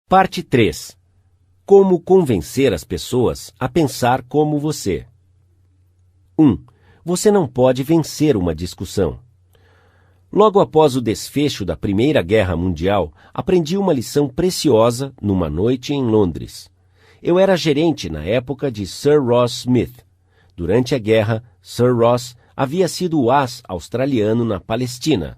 Parte 3. Como convencer as pessoas a pensar como você. 1. Você não pode vencer uma discussão. Logo após o desfecho da Primeira Guerra Mundial, aprendi uma lição preciosa numa noite em Londres. Eu era gerente na época de Sir Ross Smith. Durante a guerra, Sir Ross havia sido o as australiano na Palestina.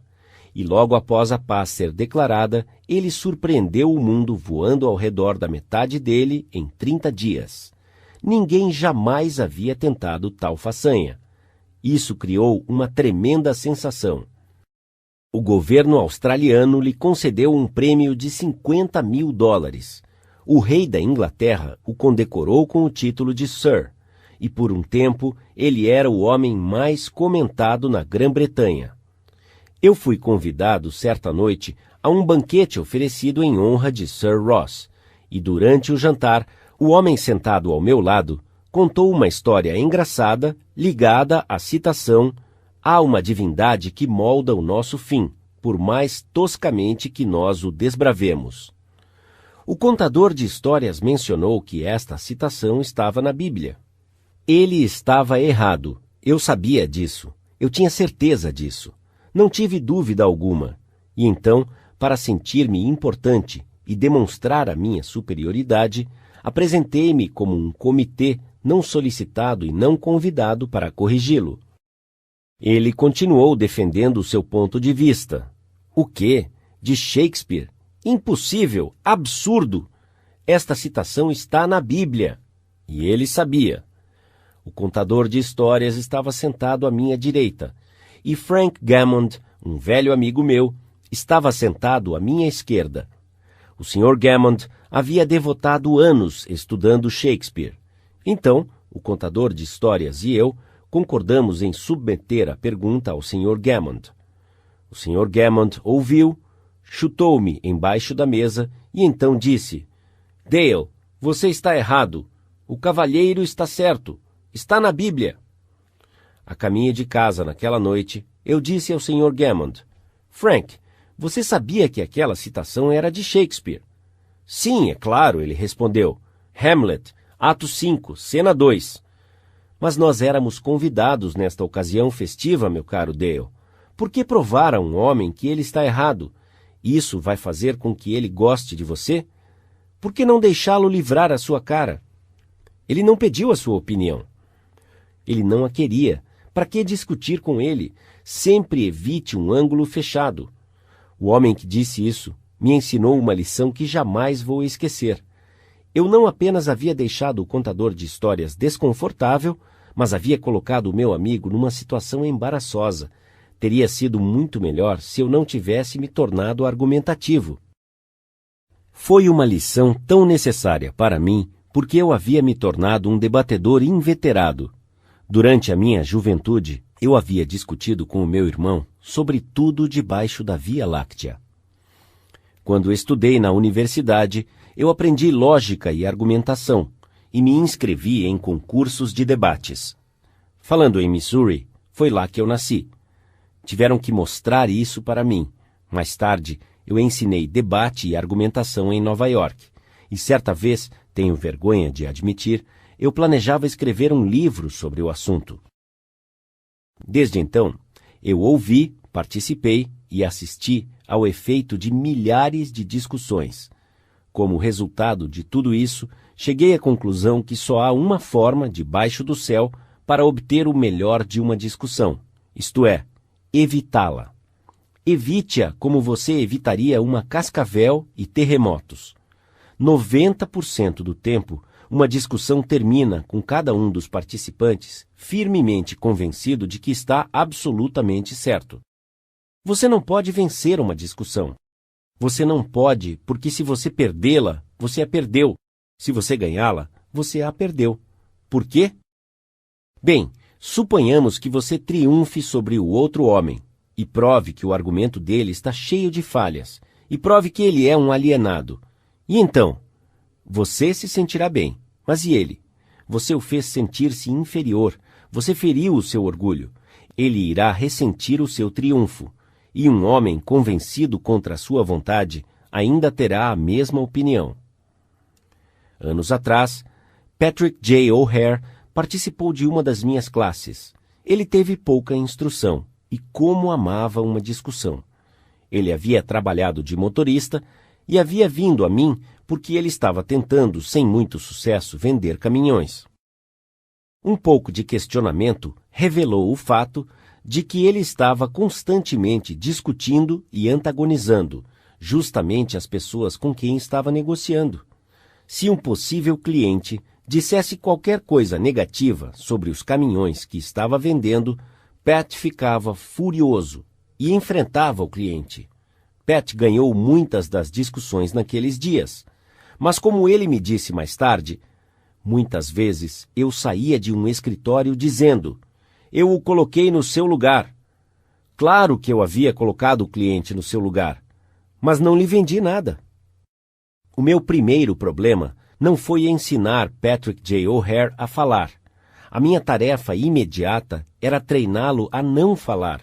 E logo após a paz ser declarada, ele surpreendeu o mundo voando ao redor da metade dele em 30 dias. Ninguém jamais havia tentado tal façanha. Isso criou uma tremenda sensação. O governo australiano lhe concedeu um prêmio de $50 mil. O rei da Inglaterra o condecorou com o título de Sir, e por um tempo ele era o homem mais comentado na Grã-Bretanha. Eu fui convidado certa noite a um banquete oferecido em honra de Sir Ross, e durante o jantar, o homem sentado ao meu lado contou uma história engraçada ligada à citação: há uma divindade que molda o nosso fim, por mais toscamente que nós o desbravemos. O contador de histórias mencionou que esta citação estava na Bíblia. Ele estava errado. Eu sabia disso. Eu tinha certeza disso. Não tive dúvida alguma. E então, para sentir-me importante e demonstrar a minha superioridade, apresentei-me como um comitê não solicitado e não convidado para corrigi-lo. Ele continuou defendendo o seu ponto de vista. O quê? De Shakespeare? Impossível! Absurdo! Esta citação está na Bíblia. E ele sabia. O contador de histórias estava sentado à minha direita, e Frank Gammond, um velho amigo meu, estava sentado à minha esquerda. O Sr. Gammond havia devotado anos estudando Shakespeare. Então, o contador de histórias e eu concordamos em submeter a pergunta ao Sr. Gammond. O Sr. Gammond ouviu, chutou-me embaixo da mesa e então disse: Dale, você está errado. O cavalheiro está certo. Está na Bíblia. A caminho de casa naquela noite, eu disse ao Sr. Gammond: Frank, você sabia que aquela citação era de Shakespeare? Sim, é claro, ele respondeu. Hamlet, ato 5, cena 2. Mas nós éramos convidados nesta ocasião festiva, meu caro Dale. Por que provar a um homem que ele está errado? Isso vai fazer com que ele goste de você? Por que não deixá-lo livrar a sua cara? Ele não pediu a sua opinião. Ele não a queria. Para que discutir com ele? Sempre evite um ângulo fechado. O homem que disse isso me ensinou uma lição que jamais vou esquecer. Eu não apenas havia deixado o contador de histórias desconfortável, mas havia colocado o meu amigo numa situação embaraçosa. Teria sido muito melhor se eu não tivesse me tornado argumentativo. Foi uma lição tão necessária para mim porque eu havia me tornado um debatedor inveterado. Durante a minha juventude, eu havia discutido com o meu irmão sobre tudo debaixo da Via Láctea. Quando estudei na universidade, eu aprendi lógica e argumentação e me inscrevi em concursos de debates. Falando em Missouri, foi lá que eu nasci. Tiveram que mostrar isso para mim. Mais tarde, eu ensinei debate e argumentação em Nova York. E certa vez, tenho vergonha de admitir, eu planejava escrever um livro sobre o assunto. Desde então, eu ouvi, participei e assisti ao efeito de milhares de discussões. Como resultado de tudo isso, cheguei à conclusão que só há uma forma, debaixo do céu, para obter o melhor de uma discussão, isto é, evitá-la. Evite-a como você evitaria uma cascavel e terremotos. 90% do tempo, uma discussão termina com cada um dos participantes firmemente convencido de que está absolutamente certo. Você não pode vencer uma discussão. Você não pode, porque se você perdê-la, você a perdeu. Se você ganhá-la, você a perdeu. Por quê? Bem, suponhamos que você triunfe sobre o outro homem e prove que o argumento dele está cheio de falhas e prove que ele é um alienado. E então? Você se sentirá bem, mas e ele? Você o fez sentir-se inferior, você feriu o seu orgulho. Ele irá ressentir o seu triunfo, e um homem convencido contra a sua vontade ainda terá a mesma opinião. Anos atrás, Patrick J. O'Hare participou de uma das minhas classes. Ele teve pouca instrução e como amava uma discussão. Ele havia trabalhado de motorista e havia vindo a mim porque ele estava tentando, sem muito sucesso, vender caminhões. Um pouco de questionamento revelou o fato de que ele estava constantemente discutindo e antagonizando justamente as pessoas com quem estava negociando. Se um possível cliente dissesse qualquer coisa negativa sobre os caminhões que estava vendendo, Pat ficava furioso e enfrentava o cliente. Pat ganhou muitas das discussões naqueles dias, mas como ele me disse mais tarde, muitas vezes eu saía de um escritório dizendo: eu o coloquei no seu lugar. Claro que eu havia colocado o cliente no seu lugar, mas não lhe vendi nada. O meu primeiro problema não foi ensinar Patrick J. O'Hare a falar. A minha tarefa imediata era treiná-lo a não falar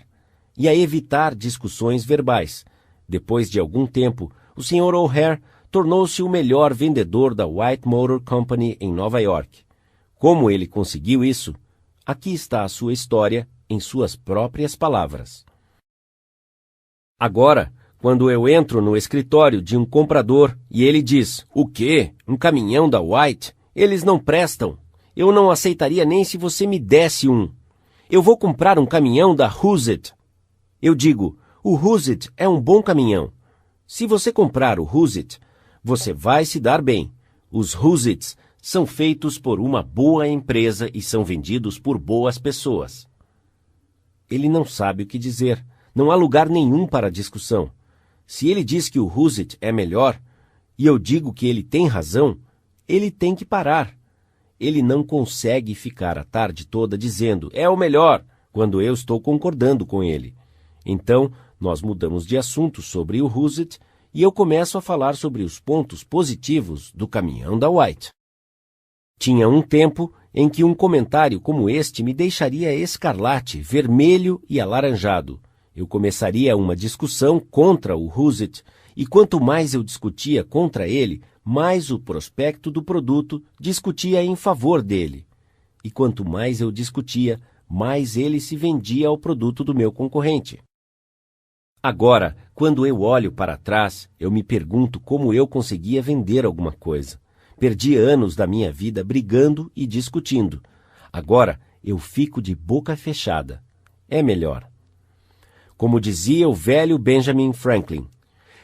e a evitar discussões verbais. Depois de algum tempo, o Sr. O'Hare tornou-se o melhor vendedor da White Motor Company em Nova York. Como ele conseguiu isso? Aqui está a sua história em suas próprias palavras. Agora, quando eu entro no escritório de um comprador e ele diz: "O quê? Um caminhão da White? Eles não prestam. Eu não aceitaria nem se você me desse um. Eu vou comprar um caminhão da Huset." Eu digo: "O Huset é um bom caminhão. Se você comprar o Huset, você vai se dar bem. Os Husets são feitos por uma boa empresa e são vendidos por boas pessoas." Ele não sabe o que dizer. Não há lugar nenhum para discussão. Se ele diz que o Huset é melhor, e eu digo que ele tem razão, ele tem que parar. Ele não consegue ficar a tarde toda dizendo: "É o melhor", quando eu estou concordando com ele. Então, nós mudamos de assunto sobre o Huset e eu começo a falar sobre os pontos positivos do caminhão da White. Tinha um tempo em que um comentário como este me deixaria escarlate, vermelho e alaranjado. Eu começaria uma discussão contra o Huset, e quanto mais eu discutia contra ele, mais o prospecto do produto discutia em favor dele. E quanto mais eu discutia, mais ele se vendia ao produto do meu concorrente. Agora, quando eu olho para trás, eu me pergunto como eu conseguia vender alguma coisa. Perdi anos da minha vida brigando e discutindo. Agora, eu fico de boca fechada. É melhor. Como dizia o velho Benjamin Franklin,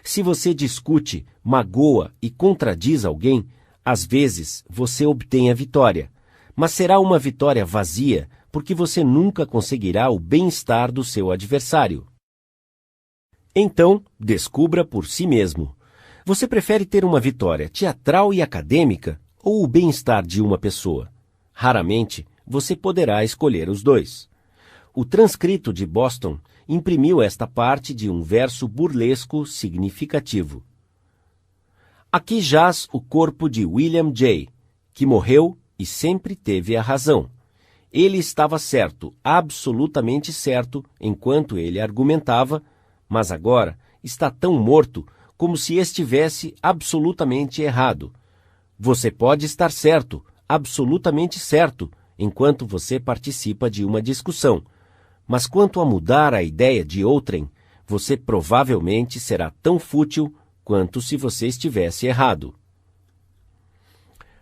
se você discute, magoa e contradiz alguém, às vezes você obtém a vitória, mas será uma vitória vazia porque você nunca conseguirá o bem-estar do seu adversário. Então, descubra por si mesmo. Você prefere ter uma vitória teatral e acadêmica ou o bem-estar de uma pessoa? Raramente você poderá escolher os dois. O transcrito de Boston imprimiu esta parte de um verso burlesco significativo. Aqui jaz o corpo de William J., que morreu e sempre teve a razão. Ele estava certo, absolutamente certo, enquanto ele argumentava, mas agora está tão morto como se estivesse absolutamente errado. Você pode estar certo, absolutamente certo, enquanto você participa de uma discussão, mas quanto a mudar a ideia de outrem, você provavelmente será tão fútil quanto se você estivesse errado.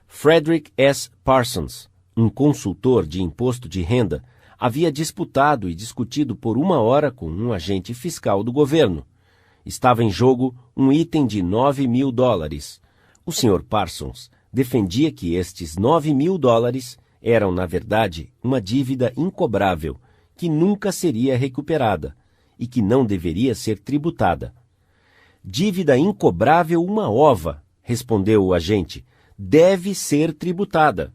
Frederick S. Parsons, um consultor de imposto de renda, havia disputado e discutido por 1 hora com um agente fiscal do governo. Estava em jogo um item de $9.000. O Sr. Parsons defendia que estes $9.000 eram, na verdade, uma dívida incobrável, que nunca seria recuperada e que não deveria ser tributada. Dívida incobrável uma ova, respondeu o agente, deve ser tributada.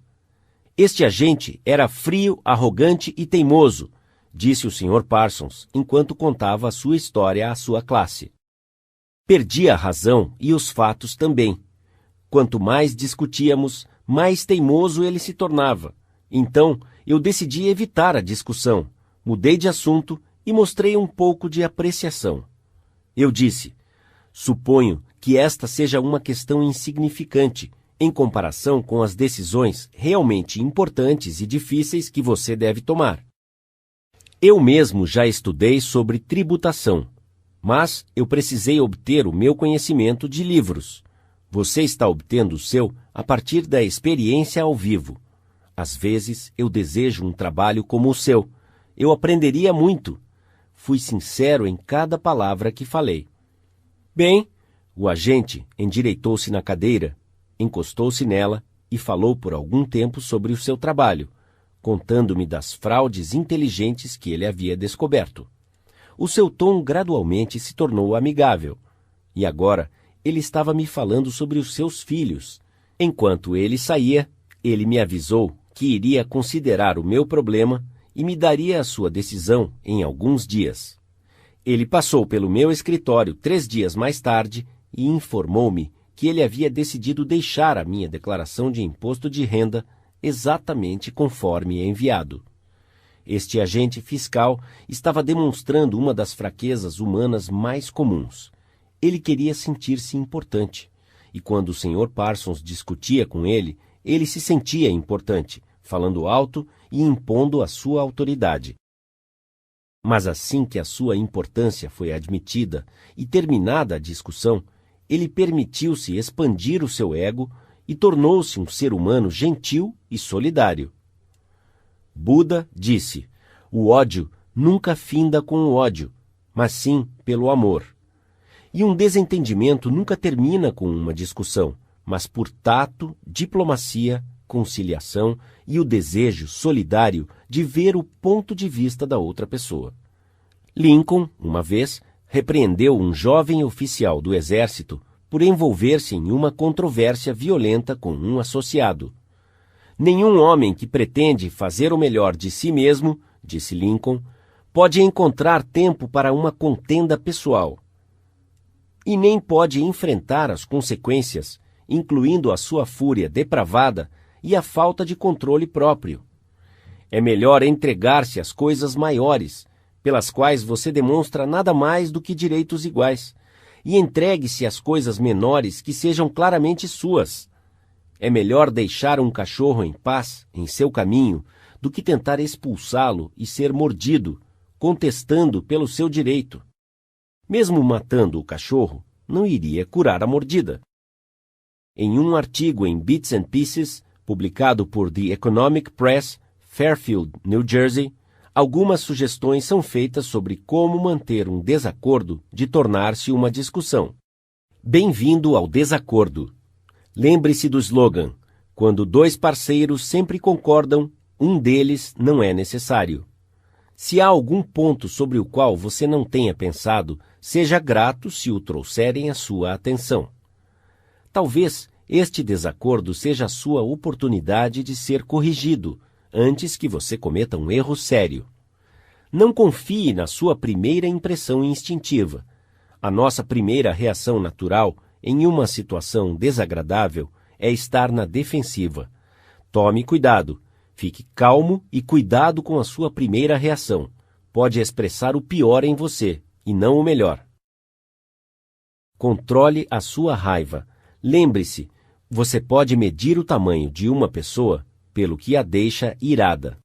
Este agente era frio, arrogante e teimoso, disse o Sr. Parsons, enquanto contava a sua história à sua classe. Perdia a razão e os fatos também. Quanto mais discutíamos, mais teimoso ele se tornava. Então, eu decidi evitar a discussão. Mudei de assunto e mostrei um pouco de apreciação. Eu disse: "Suponho que esta seja uma questão insignificante em comparação com as decisões realmente importantes e difíceis que você deve tomar. Eu mesmo já estudei sobre tributação, mas eu precisei obter o meu conhecimento de livros. Você está obtendo o seu a partir da experiência ao vivo. Às vezes, eu desejo um trabalho como o seu. Eu aprenderia muito. Fui sincero em cada palavra que falei. Bem, o agente endireitou-se na cadeira, encostou-se nela e falou por algum tempo sobre o seu trabalho, contando-me das fraudes inteligentes que ele havia descoberto. O seu tom gradualmente se tornou amigável, e agora ele estava me falando sobre os seus filhos. Enquanto ele saía, ele me avisou que iria considerar o meu problema e me daria a sua decisão em alguns dias. Ele passou pelo meu escritório 3 dias mais tarde e informou-me que ele havia decidido deixar a minha declaração de imposto de renda exatamente conforme enviado. Este agente fiscal estava demonstrando uma das fraquezas humanas mais comuns. Ele queria sentir-se importante, e quando o Sr. Parsons discutia com ele, ele se sentia importante, falando alto e impondo a sua autoridade. Mas assim que a sua importância foi admitida e terminada a discussão, ele permitiu-se expandir o seu ego e tornou-se um ser humano gentil e solidário. Buda disse: o ódio nunca finda com o ódio, mas sim pelo amor. E um desentendimento nunca termina com uma discussão, mas por tato, diplomacia, conciliação e o desejo solidário de ver o ponto de vista da outra pessoa. Lincoln, uma vez, repreendeu um jovem oficial do exército por envolver-se em uma controvérsia violenta com um associado. Nenhum homem que pretende fazer o melhor de si mesmo, disse Lincoln, pode encontrar tempo para uma contenda pessoal. E nem pode enfrentar as consequências, incluindo a sua fúria depravada e a falta de controle próprio. É melhor entregar-se às coisas maiores, pelas quais você demonstra nada mais do que direitos iguais, e entregue-se às coisas menores que sejam claramente suas. É melhor deixar um cachorro em paz em seu caminho do que tentar expulsá-lo e ser mordido, contestando pelo seu direito. Mesmo matando o cachorro, não iria curar a mordida. Em um artigo em Bits and Pieces, publicado por The Economic Press, Fairfield, New Jersey, algumas sugestões são feitas sobre como manter um desacordo de tornar-se uma discussão. Bem-vindo ao desacordo. Lembre-se do slogan: quando 2 parceiros sempre concordam, um deles não é necessário. Se há algum ponto sobre o qual você não tenha pensado, seja grato se o trouxerem à sua atenção. Talvez este desacordo seja a sua oportunidade de ser corrigido, antes que você cometa um erro sério. Não confie na sua primeira impressão instintiva. A nossa primeira reação natural em uma situação desagradável é estar na defensiva. Tome cuidado. Fique calmo e cuidado com a sua primeira reação. Pode expressar o pior em você, e não o melhor. Controle a sua raiva. Lembre-se, você pode medir o tamanho de uma pessoa pelo que a deixa irada.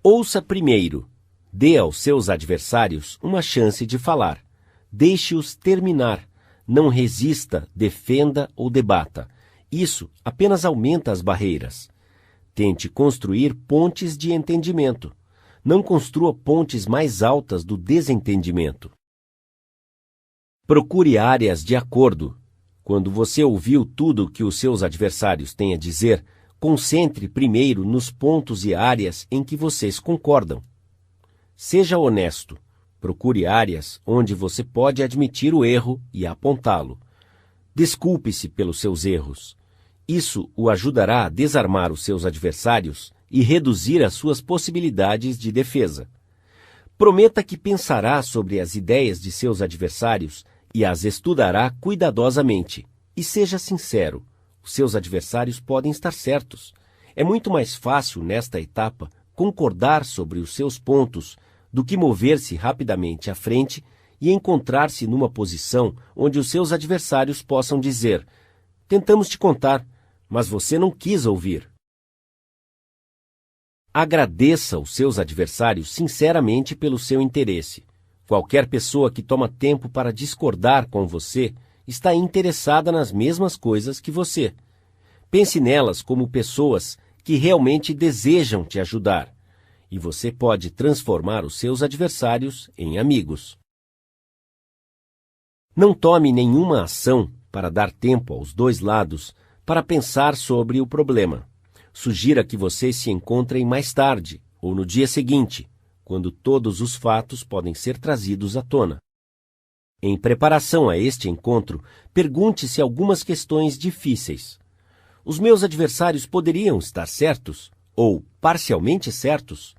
Ouça primeiro. Dê aos seus adversários uma chance de falar. Deixe-os terminar. Não resista, defenda ou debata. Isso apenas aumenta as barreiras. Tente construir pontes de entendimento. Não construa pontes mais altas do desentendimento. Procure áreas de acordo. Quando você ouviu tudo que os seus adversários têm a dizer, concentre primeiro nos pontos e áreas em que vocês concordam. Seja honesto. Procure áreas onde você pode admitir o erro e apontá-lo. Desculpe-se pelos seus erros. Isso o ajudará a desarmar os seus adversários e reduzir as suas possibilidades de defesa. Prometa que pensará sobre as ideias de seus adversários e as estudará cuidadosamente. E seja sincero, os seus adversários podem estar certos. É muito mais fácil, nesta etapa, concordar sobre os seus pontos do que mover-se rapidamente à frente e encontrar-se numa posição onde os seus adversários possam dizer: Tentamos te contar, mas você não quis ouvir. Agradeça os seus adversários sinceramente pelo seu interesse. Qualquer pessoa que toma tempo para discordar com você está interessada nas mesmas coisas que você. Pense nelas como pessoas que realmente desejam te ajudar, e você pode transformar os seus adversários em amigos. Não tome nenhuma ação para dar tempo aos dois lados para pensar sobre o problema. Sugira que vocês se encontrem mais tarde ou no dia seguinte, quando todos os fatos podem ser trazidos à tona. Em preparação a este encontro, pergunte-se algumas questões difíceis. Os meus adversários poderiam estar certos ou parcialmente certos?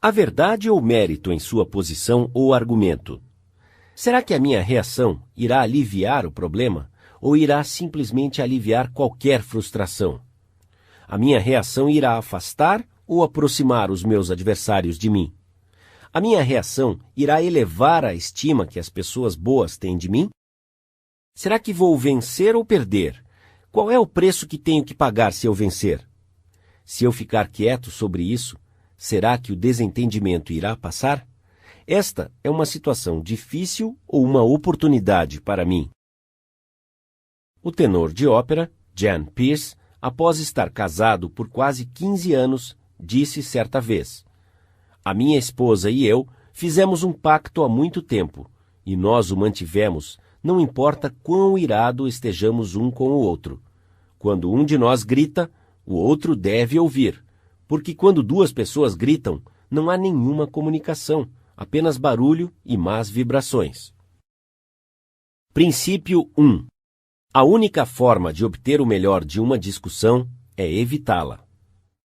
Há verdade ou mérito em sua posição ou argumento? Será que a minha reação irá aliviar o problema ou irá simplesmente aliviar qualquer frustração? A minha reação irá afastar ou aproximar os meus adversários de mim? A minha reação irá elevar a estima que as pessoas boas têm de mim? Será que vou vencer ou perder? Qual é o preço que tenho que pagar se eu vencer? Se eu ficar quieto sobre isso, será que o desentendimento irá passar? Esta é uma situação difícil ou uma oportunidade para mim? O tenor de ópera, Jan Peerce, após estar casado por quase 15 anos, disse certa vez: "A minha esposa e eu fizemos um pacto há muito tempo, e nós o mantivemos, não importa quão irado estejamos um com o outro. Quando um de nós grita, o outro deve ouvir, porque quando duas pessoas gritam, não há nenhuma comunicação, apenas barulho e más vibrações." Princípio 1. A única forma de obter o melhor de uma discussão é evitá-la.